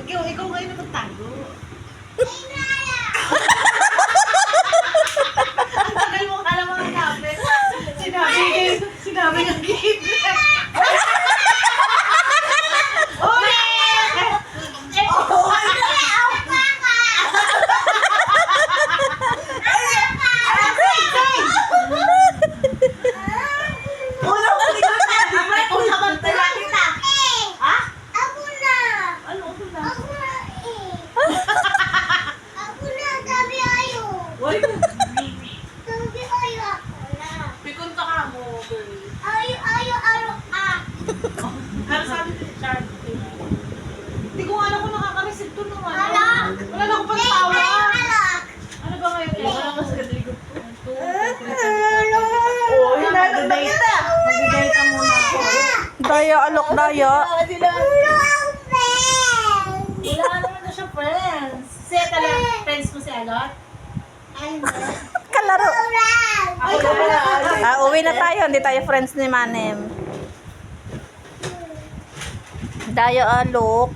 Ikaw ngayon na magtago. Ang tagal mo kala mga kapit. Sinabi ng game. Pikunta ka mo, girl. Ano sabi ni Richard? Hindi ko alam kung nakaka-receive to naman. Wala na akong pagtawa. Ano ba ngayon? Wala ka sa galigot ko. Oo, hinanap kita. Mag-date ka muna ako. Daya, alok, daya. Wala naman na siya friends. Siya talaga friends mo si Alot? Kalaro. Ako naman. Uwi na tayo, hindi tayo friends ni Manem. Daya, alok.